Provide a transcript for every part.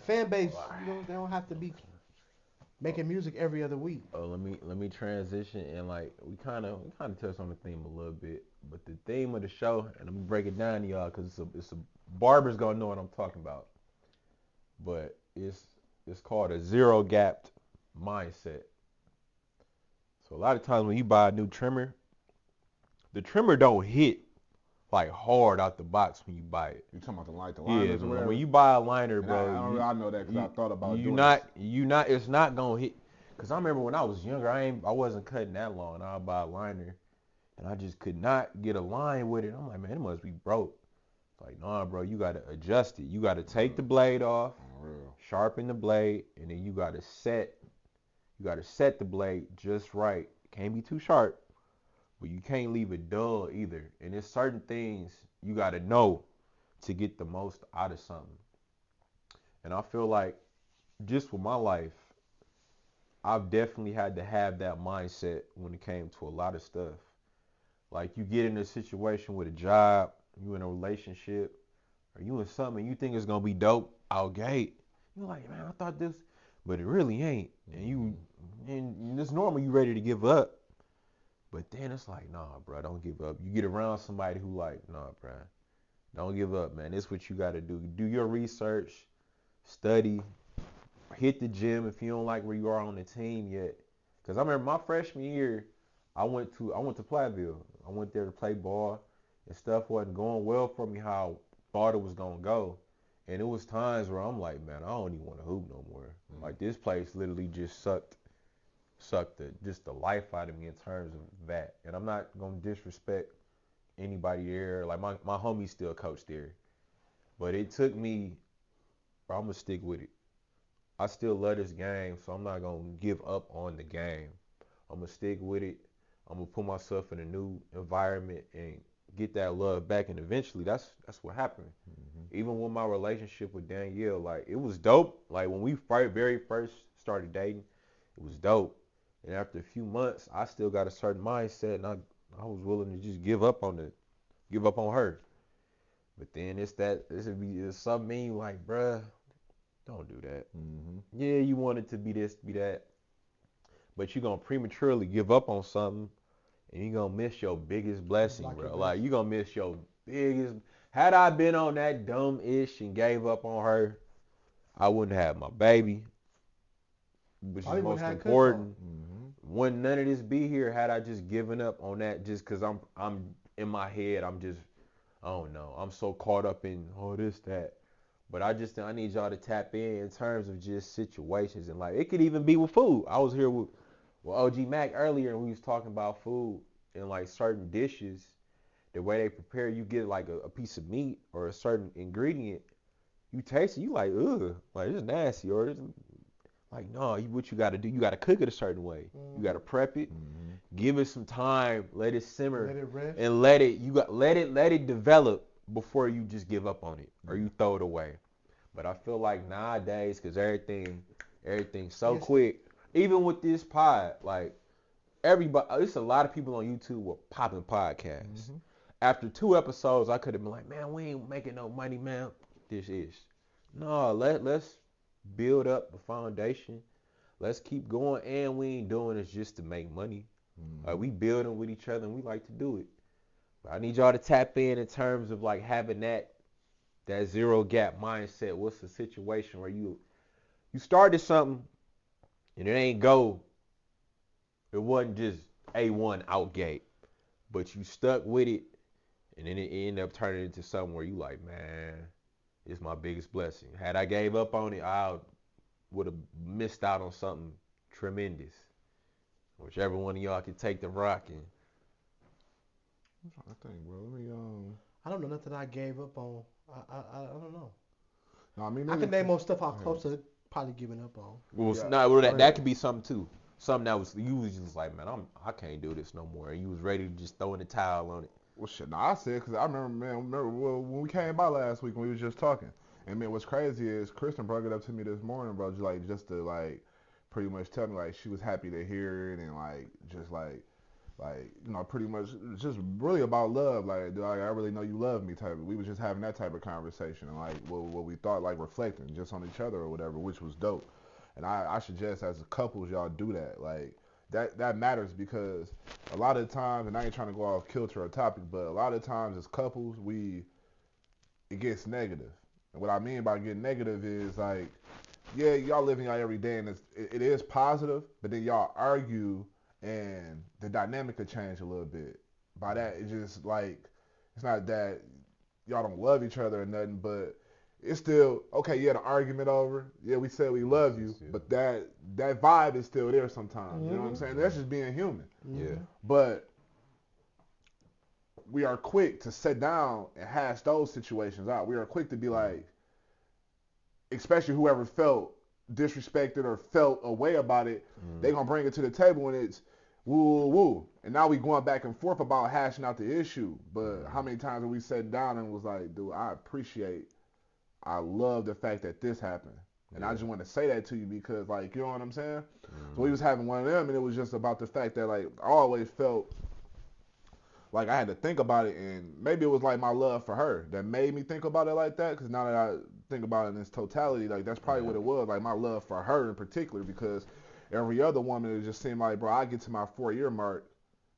fan base, they don't have to be making music every other week. Let me transition and like we kind of touched on the theme a little bit, but the theme of the show, and I'm gonna break it down to y'all because it's a barber's gonna know what I'm talking about, but it's called a zero gapped mindset. So a lot of times when you buy a new trimmer, the trimmer don't hit like hard out the box when you buy it. You talking about the Yeah, liners or when whatever? you buy a liner, And bro, I know that because I you thought about you doing it. not it's not gonna hit. Cause I remember when I was younger, I wasn't cutting that long. I'd buy a liner, and I just could not get a line with it. I'm like, man, it must be broke. Like, nah, bro, you gotta adjust it. You gotta take the blade off, Real. sharpen the blade, and then you gotta set the blade just right. It can't be too sharp, but you can't leave it dull either. And there's certain things you gotta know to get the most out of something. And I feel like just with my life, I've definitely had to have that mindset when it came to a lot of stuff. Like you get in a situation with a job, you in a relationship, or you in something you think it's gonna be dope out gate. You're like, man, I thought this, but it really ain't. And it's normal you ready to give up, but then it's like, nah, bro, don't give up. You get around somebody who like, nah, bro, don't give up, man. This is what you gotta do. Do your research, study, hit the gym if you don't like where you are on the team yet. Cause I remember my freshman year, I went to Platteville. I went there to play ball, and stuff wasn't going well for me how I thought it was gonna go. And it was times where I'm like, man, I don't even want to hoop no more. Like this place literally just sucked the life out of me in terms of that. And I'm not gonna disrespect anybody there. Like my homie still coach there, but it took me. Bro, I'm gonna stick with it. I still love this game, so I'm not gonna give up on the game. I'm gonna stick with it. I'm gonna put myself in a new environment and get that love back. And eventually, that's what happened. Even with my relationship with Danielle, like it was dope. Like when we very first started dating, it was dope. And after a few months, I still got a certain mindset, and I was willing to just give up on her. But then it's something in you like, bruh, don't do that. Yeah, you want it to be this, be that, but you're gonna prematurely give up on something, and you're gonna miss your biggest blessing, Block your bro. Like blessing. you're gonna miss your biggest. Had I been on that dumb ish and gave up on her, I wouldn't have my baby, which is Probably wouldn't most have cookout. important. Wouldn't none of this be here had I just given up on that just because I'm in my head. I'm just I don't know. I'm so caught up in this that. But I need y'all to tap in terms of just situations and like it could even be with food. I was here with OG Mac earlier and we was talking about food and like certain dishes, the way they prepare, you get like a piece of meat or a certain ingredient, you taste it, you like, ugh, like it's nasty or it's like no, what you gotta do, you gotta cook it a certain way. You gotta prep it, give it some time, let it simmer, Let it rest. and let it develop before you just give up on it or you throw it away. But I feel like nowadays, cause everything's so Yes. quick. Even with this pod, like everybody, there's a lot of people on YouTube with popping podcasts. After 2 episodes, I could have been like, man, we ain't making no money, man. This is no. Let's build up the foundation. Let's keep going, and we ain't doing this just to make money. We building with each other, and we like to do it. But I need y'all to tap in terms of like having that zero gap mindset. What's the situation where you started something and it ain't go? It wasn't just A1 out gate, but you stuck with it, and then it ended up turning into something where you like, man, it's my biggest blessing. Had I gave up on it, I would have missed out on something tremendous. Whichever one of y'all can take the rock and I'm trying to think, bro. Let me I don't know nothing I gave up on. I don't know. No, I mean, I can name more stuff I'm go ahead. close to probably giving up on. well, Yeah, nah, well go that ahead. could be something too. Something that was you was just like, man, I can't do this no more. And you was ready to just throw in the towel on it. Well, shit, nah, I said because I remember, man. Well, when we came by last week when we was just talking, and man, what's crazy is Kristen brought it up to me this morning, bro. Just to like, pretty much tell me like she was happy to hear it and like just like Like, pretty much it's just really about love. Like, I really know you love me type. We was just having that type of conversation and like what we thought, like reflecting just on each other or whatever, which was dope. And I suggest as couples y'all do that. Like that matters because a lot of times, and I ain't trying to go off kilter or topic, but a lot of times as couples it gets negative. And what I mean by getting negative is like, yeah, y'all living y'all every day and it is positive, but then y'all argue and the dynamic could change a little bit. By that, it's just like, it's not that y'all don't love each other or nothing, but it's still, okay, yeah, the argument over, yeah, we said we love you, but that vibe is still there sometimes. You know what I'm saying? That's just being human. Yeah. But we are quick to sit down and hash those situations out. We are quick to be like, especially whoever felt disrespected or felt a way about it, they gonna bring it to the table and it's woo woo. And now we going back and forth about hashing out the issue. But how many times have we sat down and was like, dude, I love the fact that this happened. And I just want to say that to you because, like, you know what I'm saying? So we was having one of them and it was just about the fact that, like, I always felt like I had to think about it, and maybe it was like my love for her that made me think about it like that. Because now that I think about it in its totality, like that's probably what it was, like my love for her in particular. Because every other woman, it just seemed like, bro, I get to my 4-year mark,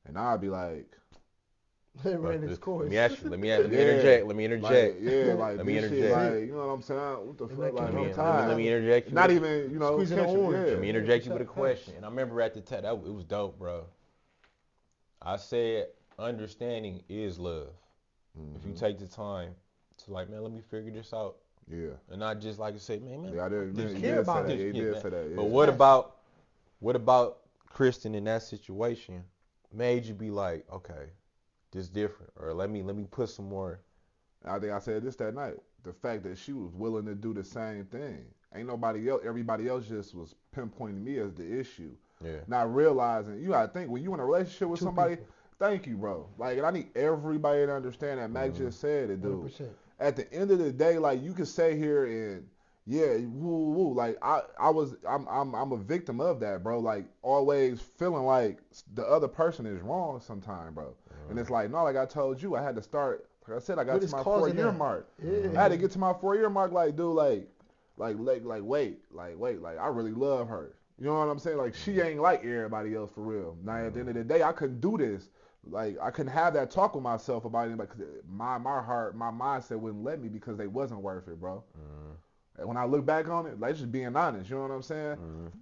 and I'd be like, ran its course. Let me interject. Let me interject. Like, like let me this interject. shit, like, you know what I'm saying? What the fuck? Like, I'm tired. Let me interject you. Not even, Squeezing the orange. Yeah. Let me interject you with a question. And I remember at the time, it was dope, bro. I said, understanding is love. If you take the time to like, man, let me figure this out. Yeah. And not just like to say, man, Yeah, I did. Just You care did about say that. it. You did say that. Yeah. But what about Kristen in that situation made you be like, okay, this different, or let me put some more. I think I said this that night. The fact that she was willing to do the same thing. Ain't nobody else. Everybody else just was pinpointing me as the issue. Yeah. Not realizing, you gotta think when you in a relationship with somebody. People. Thank you, bro. Like, and I need everybody to understand that Mac just said it, dude. 100%. At the end of the day, like, you can say here and yeah, woo woo. Like I'm a victim of that, bro. Like, always feeling like the other person is wrong sometime, bro. And it's like, no, like I told you, I had to start. Like I said, I got to my 4-year mark. Yeah. I had to get to my 4-year mark. Like, dude, wait, like I really love her. You know what I'm saying? Like, she ain't like everybody else for real. Now, at the end of the day, I couldn't do this. Like, I couldn't have that talk with myself about anybody because my heart, my mindset wouldn't let me because they wasn't worth it, bro. And when I look back on it, like, just being honest, you know what I'm saying?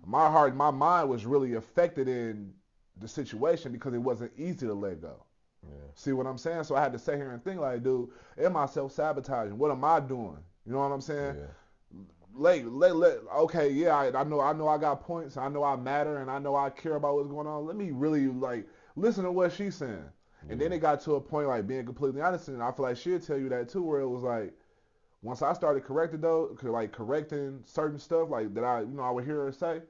My heart, my mind was really affected in the situation because it wasn't easy to let go. Yeah. See what I'm saying? So I had to sit here and think like, dude, am I self-sabotaging? What am I doing? You know what I'm saying? Okay, yeah, I know I got points. I know I matter, and I know I care about what's going on. Let me really, like, listen to what she's saying. And then it got to a point, like, being completely honest, and I feel like she'll tell you that too, where it was like, once I started correcting certain stuff, like, that I would hear her say,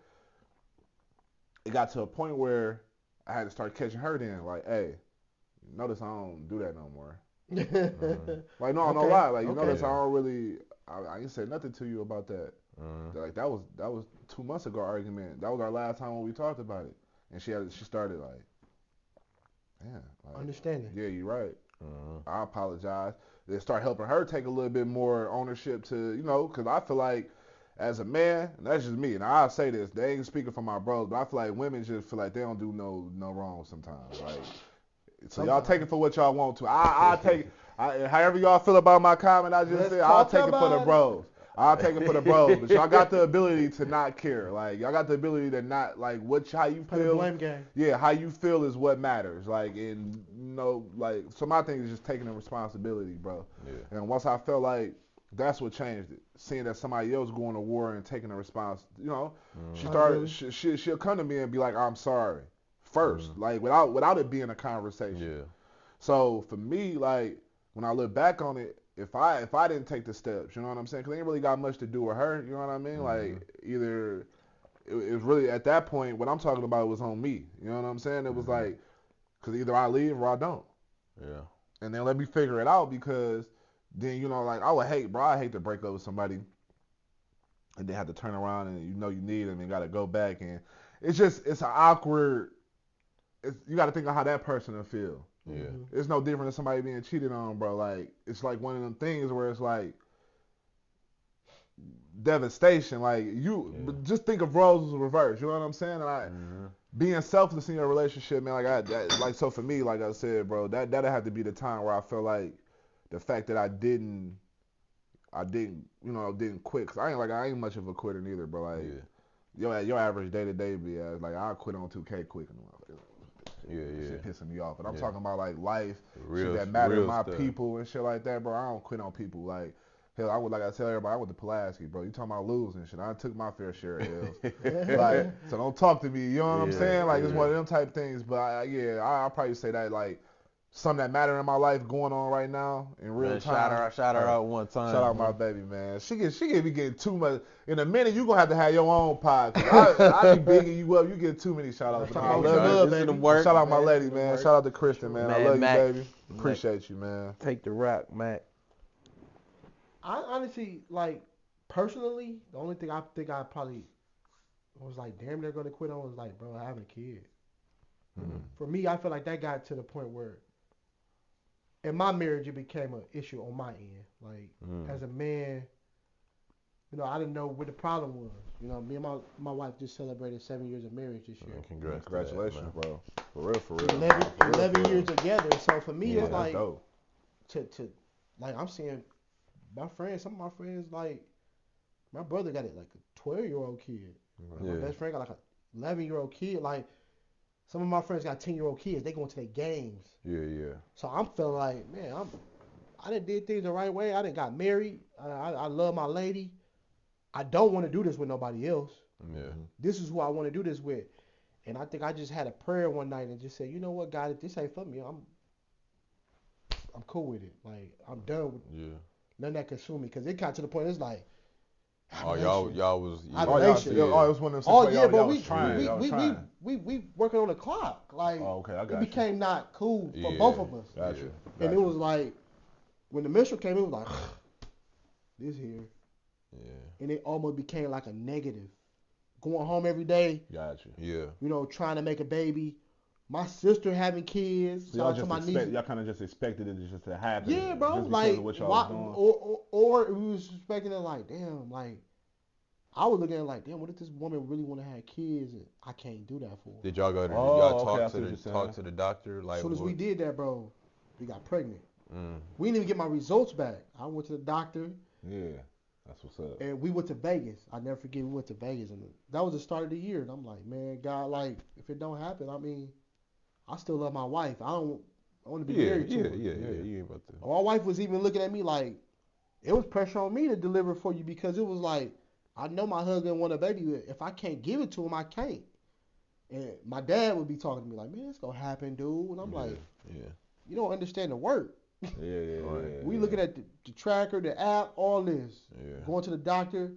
it got to a point where I had to start catching her then, like, hey, notice I don't do that no more. Like, no lie. Like, you notice I don't really, I ain't said nothing to you about that. Like, that was 2 months ago argument. That was our last time when we talked about it. And she started like, yeah. Like, understanding. Yeah, you're right. I apologize. Then start helping her take a little bit more ownership to, because I feel like as a man, and that's just me, and I'll say this, they ain't speaking for my bros, but I feel like women just feel like they don't do no wrong sometimes. Like, so y'all take it for what y'all want to. I'll take it. However y'all feel about my comment, I just said, I'll take it for the bros. I'll take it for the bros. But y'all got the ability to not care. Like, y'all got the ability to not, like, how you Play the feel. blame game. Yeah, how you feel is what matters. Like, and, like, so my thing is just taking the responsibility, bro. Yeah. And once I felt like that's what changed it. Seeing that somebody else going to war and taking the response, she started, she'll come to me and be like, I'm sorry. First, like, without it being a conversation. Yeah. So for me, like, when I look back on it, if I didn't take the steps, you know what I'm saying? Because it ain't really got much to do with her, you know what I mean? Like, either it was really at that point what I'm talking about was on me, you know what I'm saying? It was like, because either I leave or I don't. Yeah. And then let me figure it out, because then, like, I hate to break up with somebody and then have to turn around and you need them and got to go back, and it's an awkward you got to think of how that person will feel. Yeah. It's no different than somebody being cheated on, bro. Like, it's like one of them things where it's like devastation. Like, but just think of roles reversed. You know what I'm saying? Like, being selfless in your relationship, man. Like so for me, like I said, bro, that'd have to be the time where I feel like the fact that I didn't, didn't quit. Cause I ain't much of a quitter neither, bro. Like, your average day to day be like I quit on 2K quick. Shit pissing me off. But I'm talking about like life, shit that matter to my people and shit like that, bro. I don't quit on people. Like, hell, I tell everybody, I went to Pulaski, bro. You talking about losing shit. I took my fair share of L's. Like, so don't talk to me, you know what I'm saying? Like, it's one of them type things. But I'll probably say that, like, something that matter in my life going on right now in real time. Shout her out one time. Shout out my baby, man. She get me getting too much. In a minute, you gonna have your own podcast. I be bigging you up. You get too many shout outs. I love you, baby. Shout out my lady, man. Shout out to Kristen, man. I love Mac, you, baby. Appreciate you, man. Take the rock, Mac. I honestly, like, personally, the only thing I think I probably was like damn near gonna quit on was like, bro, having a kid. For me, I feel like that got to the point where in my marriage it became an issue on my end. Like, as a man, I didn't know what the problem was. Me and my wife just celebrated 7 years of marriage this year. Congratulations, bro. For real. 11 years together. So for me, it's like dope. to like I'm seeing some of my friends, like my brother got like a 12-year-old kid. My best friend got like a 11-year-old kid. Like, some of my friends got 10-year-old kids. They going to their games. Yeah. So I'm feeling like, man, I done did things the right way. I done got married. I love my lady. I don't want to do this with nobody else. Yeah. This is who I want to do this with. And I think I just had a prayer one night and just said, you know what, God, if this ain't for me, I'm cool with it. Like, I'm done with nothing that consume me. Because it got to the point, it's like, y'all was it was one of them. But we working on the clock. Like, it became not cool for both of us. Gotcha. And it was like, when the menstrual came, it was like, this here. Yeah. And it almost became like a negative. Going home every day. Gotcha. Yeah. Trying to make a baby. My sister having kids. So y'all kind of just expected it just to happen. Yeah, bro. Just like, what y'all was doing. or we was expecting it like, damn, like, I was looking at it like, damn, what if this woman really want to have kids and I can't do that for her? Did y'all go to talk to the doctor? Like, as soon as we did that, bro, we got pregnant. We didn't even get my results back. I went to the doctor. Yeah, that's what's up. And we went to Vegas. I never forget, we went to Vegas, and that was the start of the year. And I'm like, man, God, like, if it don't happen, I mean, I still love my wife. I want to be married to her. Yeah. You ain't about to. My wife was even looking at me like, it was pressure on me to deliver for you, because it was like, I know my husband want a baby. If I can't give it to him, I can't. And my dad would be talking to me like, man, it's going to happen, dude. And I'm like, you don't understand the work. We looking at the tracker, the app, all this. Going to the doctor.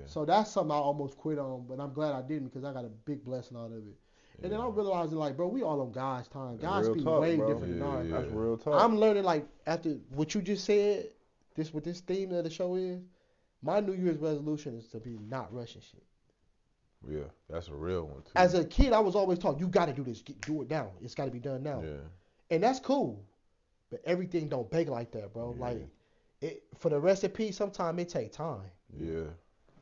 So that's something I almost quit on, but I'm glad I didn't, because I got a big blessing out of it. And then I'm realizing, like, bro, we all on God's time. God's speed way different than ours. That's real talk. I'm learning, like, after what you just said, what this theme of the show is, my New Year's resolution is to be not rushing shit. Yeah, that's a real one, too. As a kid, I was always taught, you got to do this. Do it now. It's got to be done now. Yeah. And that's cool. But everything don't bake like that, bro. Yeah. Like, for the recipe, sometimes it take time. Yeah.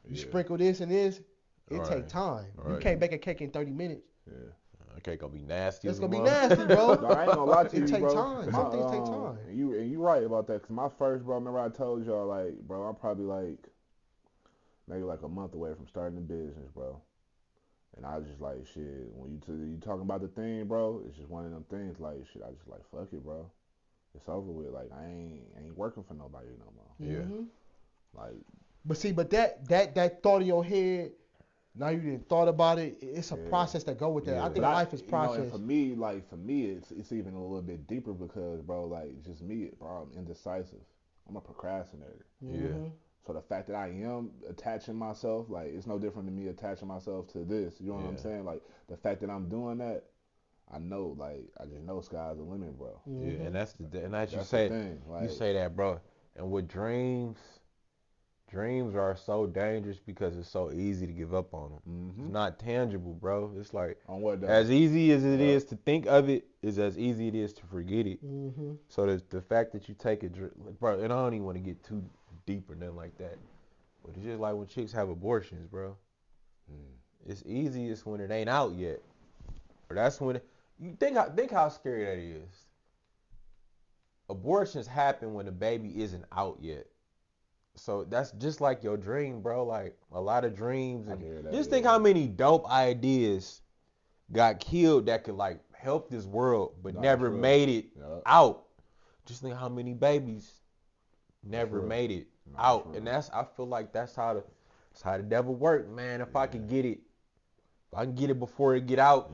You sprinkle this and this, it take time. You can't bake a cake in 30 minutes. Yeah. A cake gonna be nasty. It's gonna be nasty, bro. No, I ain't gonna lie to you, It take bro. time. Some things take time. And you right about that. Cause my first, bro, remember I told y'all, like, bro, I'm probably like maybe like a month away from starting the business, bro. And I was just like, shit, when you talking about the thing, bro, it's just one of them things, like, shit, I just like, fuck it, bro. It's over with. Like, I ain't working for nobody no more. Yeah. Like, but that thought in your head, now you didn't thought about it. It's a process that go with that. I think life is process. And for me, it's even a little bit deeper, because, bro, like, just me, bro, I'm indecisive. I'm a procrastinator. Yeah. So the fact that I am attaching myself, like, it's no different than me attaching myself to this. You know what I'm saying? Like, the fact that I'm doing that, I know, like, I just know sky's the limit, bro. Yeah, and that's you the say thing. Like, you say that, bro. And with dreams dreams are so dangerous because it's so easy to give up on them. It's not tangible, bro. It's like On what though? as easy as it is to think of it is as easy it is to forget it. Mm-hmm. So the fact that you take it, bro, and I don't even want to get too deep or nothing like that. But it's just like when chicks have abortions, bro. It's easiest when it ain't out yet. Or that's when you think how scary that is. Abortions happen when the baby isn't out yet. So that's just like your dream, bro. Like a lot of dreams, and just think how many dope ideas got killed that could like help this world, but never made it out. Just think how many babies never made it out, and I feel like that's how the devil works, man. If I can get it, if I can get it before it get out,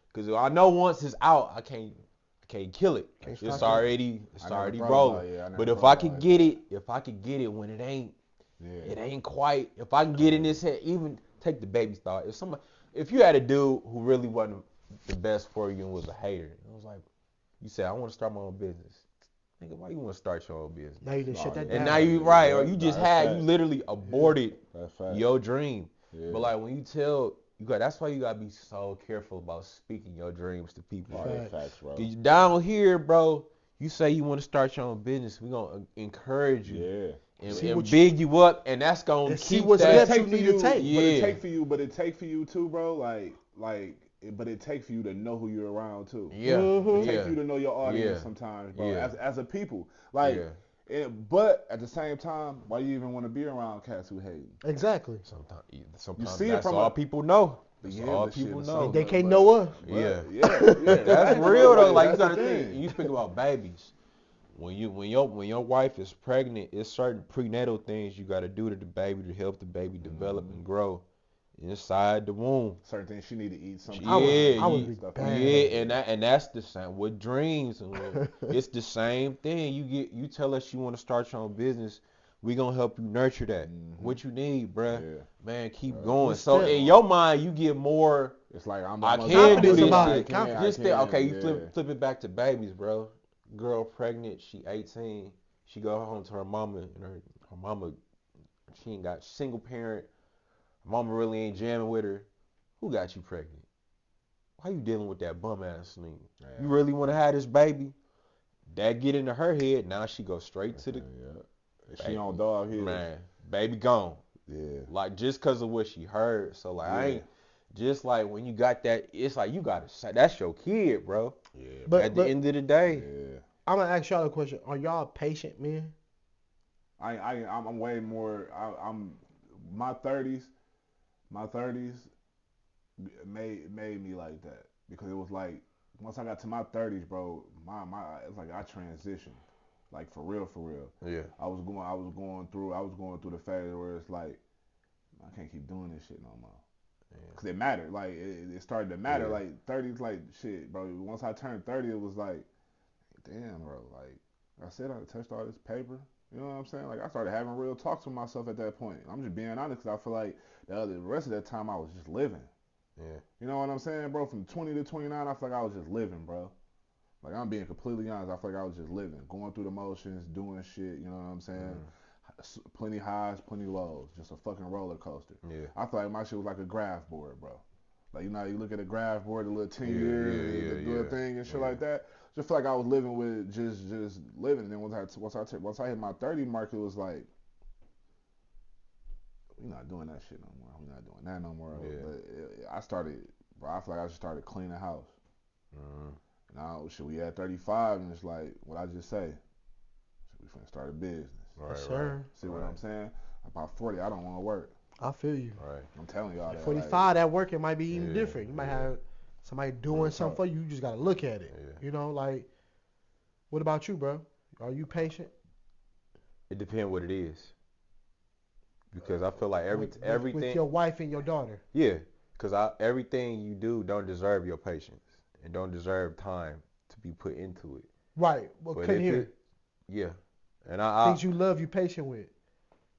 because I know once it's out, I can't kill it. It's already rolling. But if I could get it when it ain't quite. If I can get in this head, even take the baby's thought. If you had a dude who really wasn't the best for you and was a hater, it was like, you said, I want to start my own business. Nigga, why you want to start your own business? Now you done shut that down. And now you or you just you literally aborted your dream. Yeah. But like when that's why you gotta be so careful about speaking your dreams to people. Facts, bro. Down here, bro, you say you want to start your own business, we gonna encourage you. And big you up, and that's gonna keep what that. Steps you need to take. Yeah. But it take for you too, bro. But it takes for you to know who you're around too. Yeah. It takes for you to know your audience sometimes, bro. As a people, but at the same time, why you even want to be around cats who hate? Exactly. Sometimes you see that's all people know. That's all people know. They can't know us. Yeah. That's real though. Like you gotta think. You think about babies. When your wife is pregnant, it's certain prenatal things you gotta do to the baby to help the baby develop and grow inside the womb. Certain things she need to eat. Something. And that's the same with dreams. It's the same thing. You tell us you want to start your own business, we gonna help you nurture that. What you need, bruh. Yeah. Man, keep going. So in your mind, you get more. It's like I can do this. You flip it back to babies, bro. Girl pregnant, she 18. She go home to her mama, and her mama, she ain't got single parent. Mama really ain't jamming with her. Who got you pregnant? Why you dealing with that bum ass nigga? Yeah. You really want to have this baby? That get into her head. Now she go straight to the. Yeah. She on dog here. Man, baby gone. Yeah. Like just cause of what she heard. So like I ain't just like when you got that. It's like you gotta say that's your kid, bro. Yeah. But at the end of the day, I'm gonna ask y'all a question. Are y'all patient men? I'm way more. I'm my 30s. My 30s made me like that because it was like once I got to my 30s, bro, it's like I transitioned, like for real. Yeah. I was going through the phase where it's like I can't keep doing this shit no more. Cause it mattered, like it started to matter. Like 30s, like shit, bro. Once I turned 30, it was like, damn, bro. Like I said, I touched all this paper. You know what I'm saying? Like I started having real talks with myself at that point. I'm just being honest because I feel like the rest of that time I was just living. Yeah. You know what I'm saying, bro? From 20 to 29, I feel like I was just living, bro. Like I'm being completely honest. I feel like I was just living, going through the motions, doing shit. You know what I'm saying? Plenty highs, plenty lows. Just a fucking roller coaster. Yeah. I feel like my shit was like a graph board, bro. Like you know, you look at a graph board, the little 10 years, the little thing and shit like that. Just feel like I was living with just living. And then once I hit my 30 mark, it was like, we're not doing that shit no more. We're not doing that no more. Yeah. But I started, bro. I feel like I just started cleaning the house. Now, we at 35, and it's like what I just say. We finna start a business. Right, sir. See what I'm saying? About 40, I don't want to work. I feel you. Right. I'm telling y'all that. 45, that working might be even different. You might have somebody doing something for you. You just gotta look at it. Yeah. You know, like, what about you, bro? Are you patient? It depends what it is. Because I feel like everything with your wife and your daughter. Yeah, because everything you do don't deserve your patience and don't deserve time to be put into it. Right. Well, couldn't hear. Yeah, and things you love, you patient with.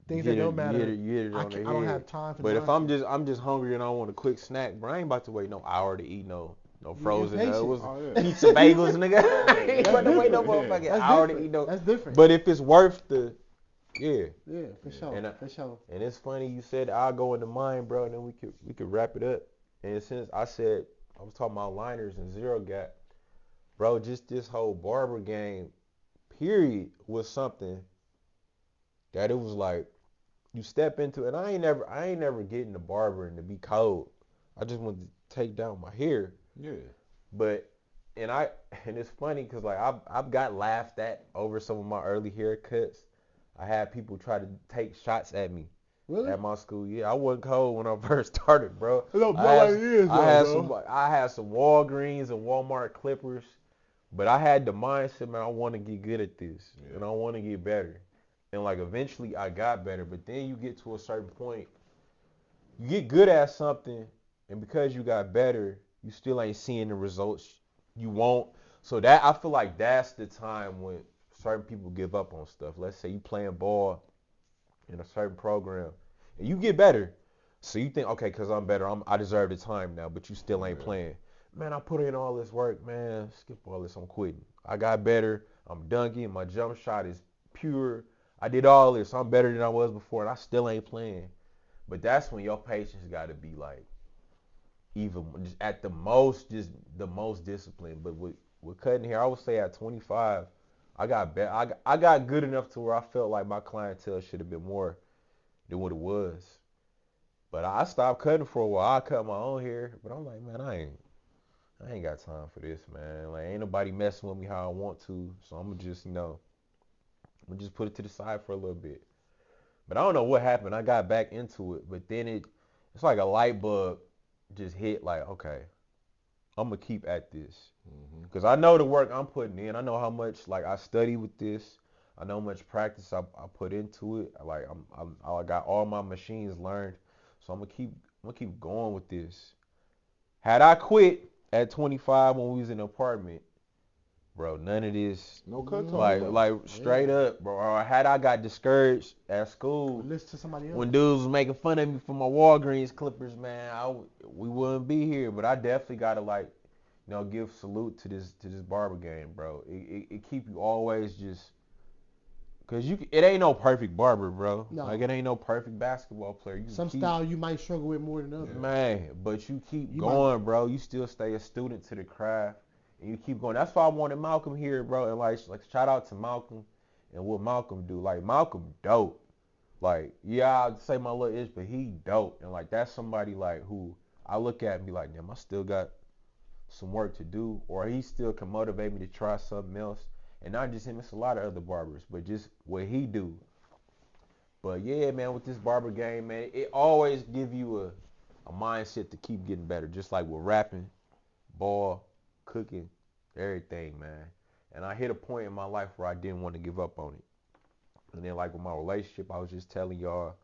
Things that don't matter. I don't have time for. But if I'm just hungry and I want a quick snack, bro, I ain't about to wait no hour to eat no frozen. Eat some bagels, nigga. I ain't about to wait no motherfucking hour to eat no. That's different. But if it's worth the Yeah. Yeah, for Yeah. sure, And for sure. and it's funny you said I'll go into mine, bro, and then we could wrap it up. And since I said I was talking about liners and zero gap, bro, just this whole barber game, period, was something that it was like you step into, and I ain't never getting the barber and to be cold. I just wanted to take down my hair. Yeah. But and I and it's funny because like I've got laughed at over some of my early haircuts. I had people try to take shots at me Really? at my school. Yeah, I wasn't cold when I first started, bro. No, I like had it is I though, had some bro. I had some Walgreens and Walmart clippers, but I had the mindset, man, I want to get good at this Yeah. and I want to get better. And like eventually I got better, but then you get to a certain point, you get good at something, and because you got better, you still ain't seeing the results you want. So that I feel like that's the time when certain people give up on stuff. Let's say you playing ball in a certain program, and you get better. So you think, okay, because I'm better, I deserve the time now, but you still ain't Yeah. playing. Man, I put in all this work, man. Skip all this, I'm quitting. I got better. I'm dunking. My jump shot is pure. I did all this. I'm better than I was before, and I still ain't playing. But that's when your patience got to be like even just at the most, just the most disciplined. But with cutting hair, I would say at 25, I got better. I got good enough to where I felt like my clientele should have been more than what it was. But I stopped cutting for a while. I cut my own hair, but I'm like, man, I ain't got time for this, man. Like, ain't nobody messing with me how I want to, so I'm gonna just, I'm gonna just put it to the side for a little bit. But I don't know what happened. I got back into it, but then it's like a light bulb just hit. Like, okay, I'm gonna keep at this Mm-hmm. because I know the work I'm putting in. I know how much like I study with this. I know how much practice I put into it. Like I got all my machines learned, so I'm gonna keep going with this. Had I quit at 25 when we was in the apartment, bro, none of this. No cut talk, Like, Mm, bro. like yeah. straight up, bro. Or had I got discouraged at Or school listen to somebody when else. dudes was making fun of me for my Walgreens clippers, man, we wouldn't be here. But I definitely gotta like, give salute to this barber game, bro. It keep you always just, cause it ain't no perfect barber, bro. Like No. it ain't no perfect basketball player. You can Some keep, style you might struggle with more than others. Yeah. man, but you keep You might. going, bro. You still stay a student to the craft, and you keep going. That's why I wanted Malcolm here, bro. And like shout out to Malcolm and what Malcolm do. Like Malcolm dope. Like, yeah, I'd say my little ish, but he dope. And like that's somebody like who I look at and be like, damn, I still got some work to do. Or he still can motivate me to try something else. And not just him, it's a lot of other barbers, but just what he do. But yeah, man, with this barber game, man, it always give you a mindset to keep getting better. Just like with rapping, ball, cooking, everything, man. And I hit a point in my life where I didn't want to give up on it. And then like with my relationship, I was just telling y'all,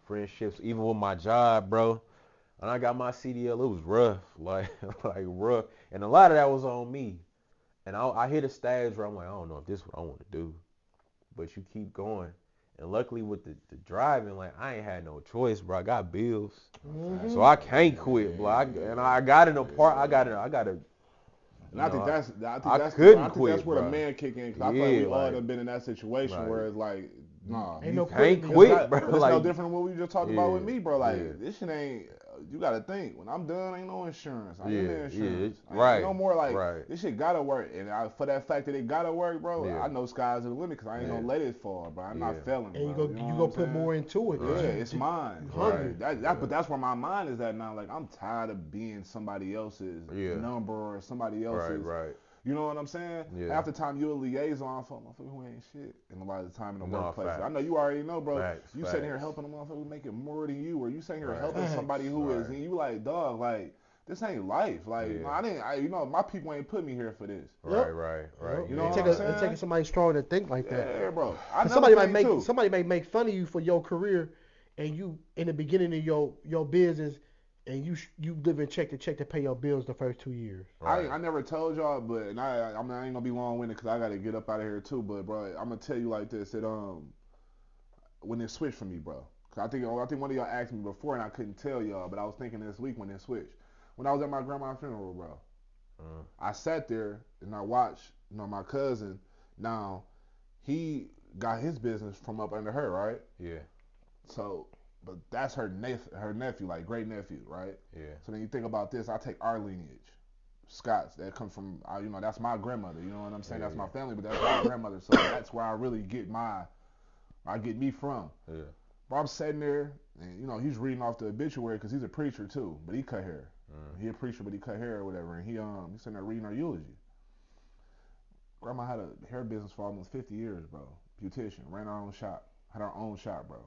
friendships, even with my job, bro. And I got my CDL, it was rough, like like rough, and a lot of that was on me. And I hit a stage where I'm like, I don't know if this is what I want to do, but you keep going. And luckily with the driving, like I ain't had no choice, bro. I got bills, Facts, so Mm-hmm. I bro. can't quit, bro. And I got an apart, I got a, And I think I that's couldn't I think that's quit, where the bro. man kick in because I feel like Yeah, we all like have been in that situation like where it's like, you nah. Ain't you no quitting, can't but But it's quit, not. bro. But it's no Like different than what we just talked about yeah, with me, bro. yeah, Like this shit ain't. You gotta think. When I'm done, ain't no insurance. I ain't yeah, in the yeah. insurance. Ain't Right, no more like right. this shit gotta work. And for that fact that it gotta work, bro, Yeah, I know sky's the limit because I ain't yeah, gonna let it fall, bro. I'm yeah. not failing, And bro. You know you what go I'm put saying? more into it because Yeah, Right, it's mine. you right. hungry. Like Yeah, but that's where my mind is at now. Like I'm tired of being somebody else's yeah. number or somebody Right, else's. right. You know what I'm saying? Yeah. Half the time you're a liaison for a motherfucker who ain't shit. And a lot of the time in the No, workplace. I know facts. you already know, bro. Facts, You sitting here facts. helping a motherfucker making more than you, or you sitting here Right, helping somebody Facts. who is, right. and you like, dog, like, this ain't life. Like, no, Yeah. I didn't, my people ain't put me here for this. Right, Yep. right, right. Yep. You You know It ain't what take I'm lying. it taking saying? somebody strong to think like that. Yeah, bro. I Cause never think too. somebody may make fun of you for your career, and you in the beginning of your business, and you living check to check to pay your bills the first 2 years. Right. I never told y'all, but and I mean I ain't gonna be long winded because I gotta get up out of here too. But bro, I'm gonna tell you like this: it when it switched for me, bro. 'Cause I think one of y'all asked me before and I couldn't tell y'all, but I was thinking this week when it switched. When I was at my grandma's funeral, bro, Uh, I sat there and I watched, my cousin. Now he got his business from up under her, right? Yeah. So, but that's her nephew, like great nephew, right? Yeah. So then you think about this. I take our lineage, Scott's that comes from, that's my grandmother. You know what I'm saying? Yeah, That's yeah. my family, but that's my grandmother. So that's where I really get me from. Yeah. But I'm sitting there, and he's reading off the obituary because he's a preacher too, but he cut hair. He a preacher, but he cut hair or whatever, and he's sitting there reading her eulogy. Grandma had a hair business for almost 50 years, bro. Beautician, ran her own shop, had her own shop, bro.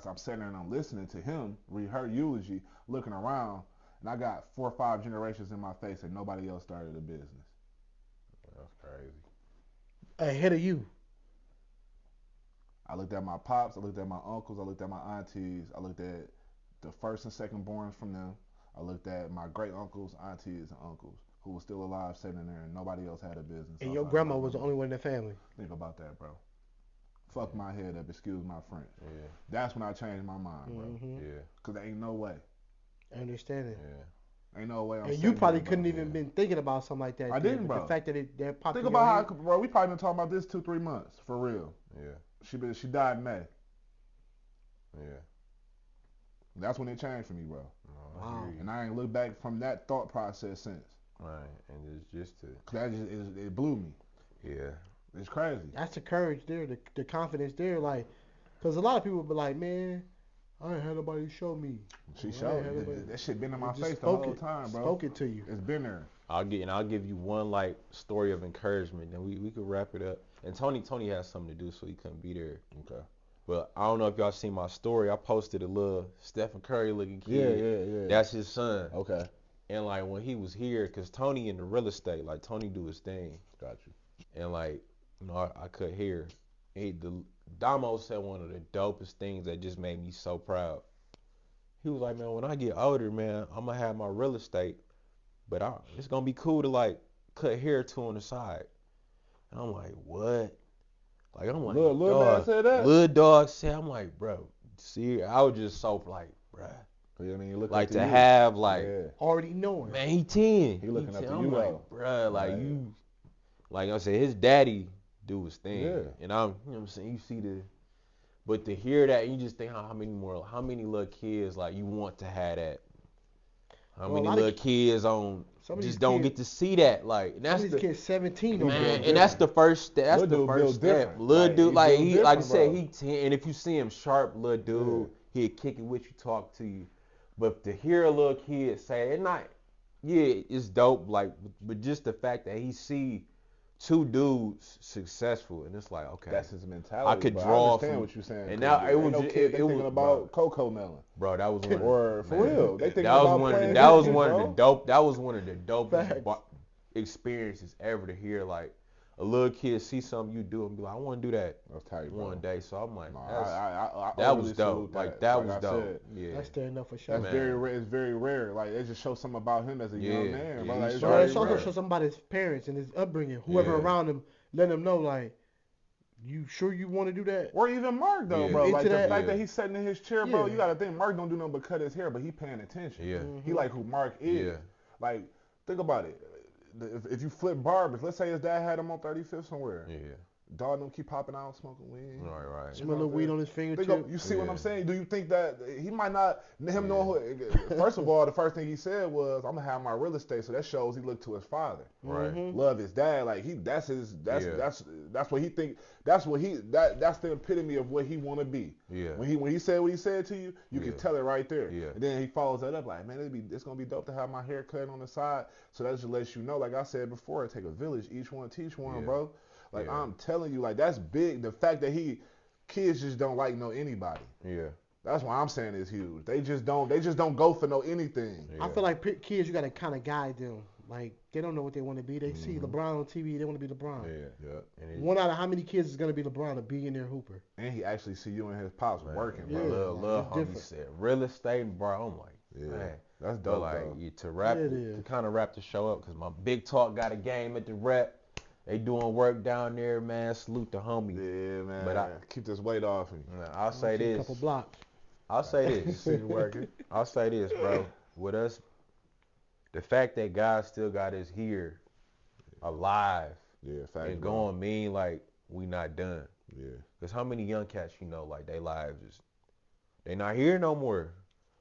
I'm sitting there and I'm listening to him read her eulogy, looking around, and I got 4 or 5 generations in my face, and nobody else started a business. That's crazy. Ahead of you. I looked at my pops, I looked at my uncles, I looked at my aunties, I looked at the first and second borns from them. I looked at my great uncles, aunties, and uncles who were still alive sitting there, and nobody else had a business. And your grandma was the only one in the family. Think about that, bro. Fuck my head up, excuse my French. Yeah. That's when I changed my mind, bro. Yeah. Cause there ain't no way. I understand it. Yeah. Ain't no way. And you probably couldn't even been thinking about something like that. I didn't, bro. The fact that that popped. Think about how, bro. We probably been talking about this 2-3 months for real. Yeah. She died in May. Yeah. That's when it changed for me, bro. Wow. And I ain't looked back from that thought process since. Right. And it's just it blew me. Yeah. It's crazy. That's the courage there, the confidence there, like, because a lot of people be like, man, I ain't had nobody show me. She showed that shit been in my face the whole time, bro. Spoke it to you. It's been there. I'll give you one like story of encouragement, and we could wrap it up. And Tony has something to do, so he couldn't be there. Okay. But I don't know if y'all seen my story. I posted a little Stephen Curry looking kid. Yeah. That's his son. Okay. And like when he was here, cause Tony in the real estate, like Tony do his thing. Got you. And like, I could hear. Damo said one of the dopest things that just made me so proud. He was like, man, when I get older, man, I'm gonna have my real estate, but it's gonna be cool to like cut hair too on the side. And I'm like, what? Like I'm like, little man said that. Little dog said, I'm like, bro, see, I was just so like, bruh. Yeah, I mean, look like to you. have like already knowing. Man, he 10. He looking up to I'm you, like, bruh, like you, like I said, his daddy do his thing, and I'm, you know what I'm saying. You see but to hear that, you just think how many little kids like you want to have that. How many little kids just don't get to see that, like and that's some of these kids 17, man, and that's the first step. That's the first step. Little dude, like I said, he 10, and if you see him sharp, little dude, he'll kick it with you, talk to you. But to hear a little kid say it, it's dope. Like, but just the fact that he see 2 dudes successful, and it's like, okay, that's his mentality. I could draw. I understand what you're saying. And now it was thinking about Coco Melon, bro. That was one. Or for real, they thinking that about was playing. That was one of the dope. That was one of the dopest experiences ever to hear. Like a little kid see something you do and be like, I want to do that one day. So I'm like, that was dope. Like that was dope. Yeah, that's fair enough for sure. That's very rare. It's very rare. Like it just shows something about him as a young man. Yeah, like, it's also shows something about his parents and his upbringing. Whoever around him, letting him know like, you sure you want to do that? Or even Mark though, bro. Like the fact that he's sitting in his chair, bro. You gotta think Mark don't do nothing but cut his hair, but he paying attention. Yeah, he like who Mark is. Yeah. Like think about it. If you flip barbers, let's say his dad had him on 35th somewhere. Yeah. Dog don't keep popping out smoking weed. Right. Smell a little weed on his fingertip. You see what I'm saying? Do you think that he might not know who? First of all, the first thing he said was, "I'm gonna have my real estate." So that shows he looked to his father. Right. Love his dad. Like that's what he think. That's the epitome of what he want to be. Yeah. When he said what he said to you, you can tell it right there. Yeah. And then he follows that up like, man, it's gonna be dope to have my hair cut on the side. So that just lets you know, like I said before, it take a village. Each one teach one, bro. Like I'm telling you, like that's big. The fact that kids just don't know anybody. Yeah. That's why I'm saying it's huge. They just don't go for anything. Yeah. I feel like kids, you gotta kind of guide them. Like they don't know what they want to be. They see LeBron on TV, they want to be LeBron. Yeah. One out of how many kids is gonna be LeBron, a billionaire hooper? And he actually see you and his pops working, bro. Little homie said real estate, bro. I'm like, man, that's dope. Like to kind of wrap the show up, because my big talk got a game at the rep. They doing work down there, man. Salute the homie. Yeah, man. But keep this weight off me. I'll say this. A couple blocks. I'll say this. I'll say this, bro. With us, the fact that God still got us here, alive, and going mean like we not done. Yeah. Cause how many young cats you know, like they lives just they not here no more.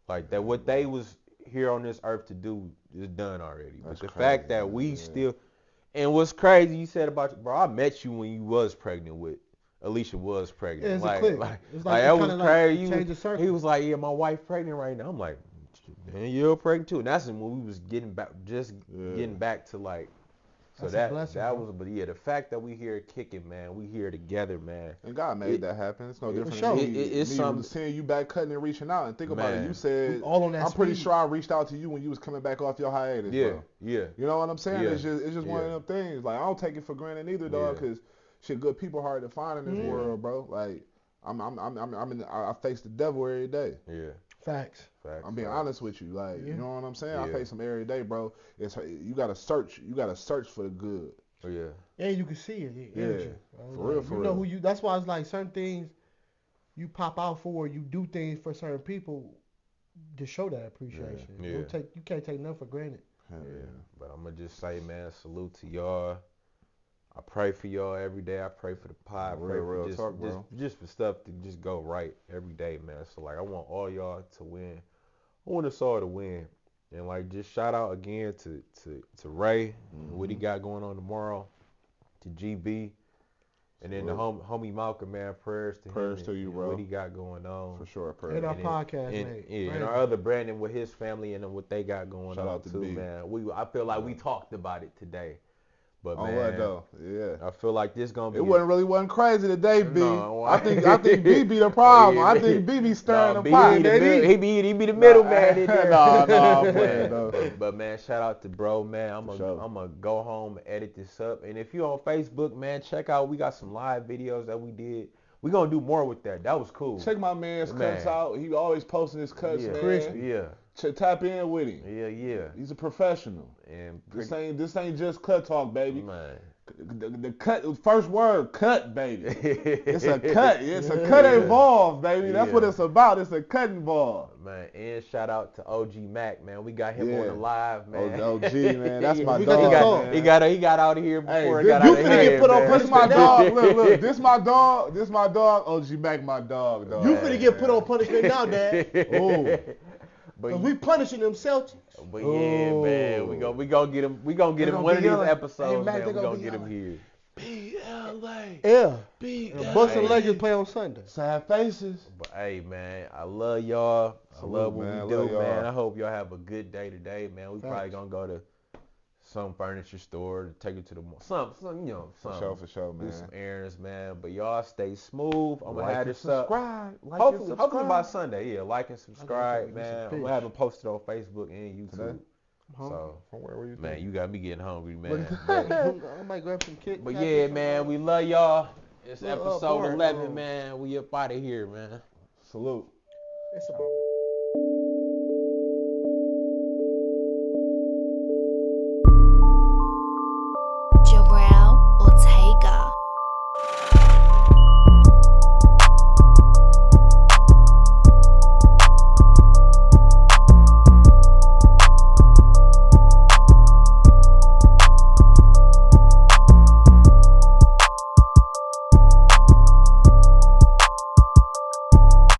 Like that, what they was here on this earth to do is done already. That's But the crazy, fact that man. we Yeah. still, and what's crazy, you said about, bro, I met you when you was pregnant with, Alicia was pregnant. Yeah, it's a like, click. like, It's like it that kinda was like crazy. change the circle. He was like, yeah, my wife pregnant right now. I'm like, man, you're pregnant too. And that's when we was getting back, getting back to like, so That's a that blessing, that bro. was, but yeah, the fact that we here kicking, man, we here together, man. And God made that happen. It's no different sure. than me, It's me something, seeing you back cutting and reaching out. And think about it. man. You We said, all on that I'm pretty speed. sure I reached out to you when you was coming back off your hiatus, Yeah, bro. yeah, You know what I'm saying? Yeah. It's just one Yeah. of them things. Like I don't take it for granted either, dog. Yeah. Cause shit, good people hard to find in this Mhm. world, bro. Like I face the devil every day. yeah. Facts. I'm being facts. honest with you. Like Yeah. you know what I'm saying? Yeah. I face them every day, bro. It's you gotta search. You gotta search for the good. Yeah. And you can see it, the Yeah, energy. for Like, real, for you know real. who you. That's why it's like certain things you pop out for. You do things for certain people to show that appreciation. Yeah. You can't take nothing for granted. Hell Yeah. yeah. But I'm gonna just say, man, salute to y'all. I pray for y'all every day. I pray for the pod. I pray Real for talk, bro. just for stuff to just go right every day, man. So like, I want all y'all to win. I want us all to win. And like, just shout out again to Ray and what he got going on tomorrow. To GB. And then the homie Malcolm, man, prayers to Prayers him to and, you, and bro. what he got going on. For sure, And our prayer. podcast, and, mate. yeah, and Brandon. our other Brandon with his family and what they got going Shout on out to too, B. man. I feel like we talked about it today, but On man, what though? Yeah. I feel like this gonna be. It wasn't crazy today, B. No, I think B be the problem. I think B be stirring the B pot, be the baby. he be the middleman in there. No, I'm playing, Man, though. but man, shout out to bro, man. I'm For sure. gonna go home and edit this up. And if you on Facebook, man, check out. We got some live videos that we did. We gonna do more with that. That was cool. Check my man's cuts Man. out. He always posting his cuts, Yeah, man. yeah, Tap in with him. yeah. He's a professional. And This ain't just cut talk, baby. man. The cut, first word, cut, baby. It's a cut. It's a cut involved, baby. That's what Yeah. it's about. It's a cut involved. Man, and shout out to OG Mac, man. We got him on the live, man. OG, man. That's my We got dog, the song. man. He got out of here before Hey, it this- got you out of finna here. get put on man. This my dog. Look. This my dog. This my dog. OG Mac, my dog. You finna get put on punishment now, Dad. Oh. But, Cause we punishing them Celtics. but yeah, man, we gonna get him. We gonna get They him gonna one be of these yelling. episodes, Hey, Mac, man. they We gonna gonna be get him yelling. here. BLA. Yeah. BLA. Busting Hey. Lakers play on Sunday. Sad faces. But hey, man, I love y'all. I Salute, love what man. we do, Love y'all. man. I hope y'all have a good day today, man. We probably Thanks. gonna go to some furniture store to take it to the mall. Some, you know, For some. sure, Do man. some errands, man. But y'all stay smooth. I'm gonna have and this up. subscribe. Like Hopefully, and hopefully by subscribe. Sunday. Yeah, like and I subscribe, gotta man. get I'm some gonna have it posted on Facebook and YouTube. Today? So, From where were you? man, thinking? you got me getting hungry, But man. But, I might grab some kids. but yeah, man, we love y'all. It's Little, episode bar, 11, man. We up out of here, man. Salute. It's about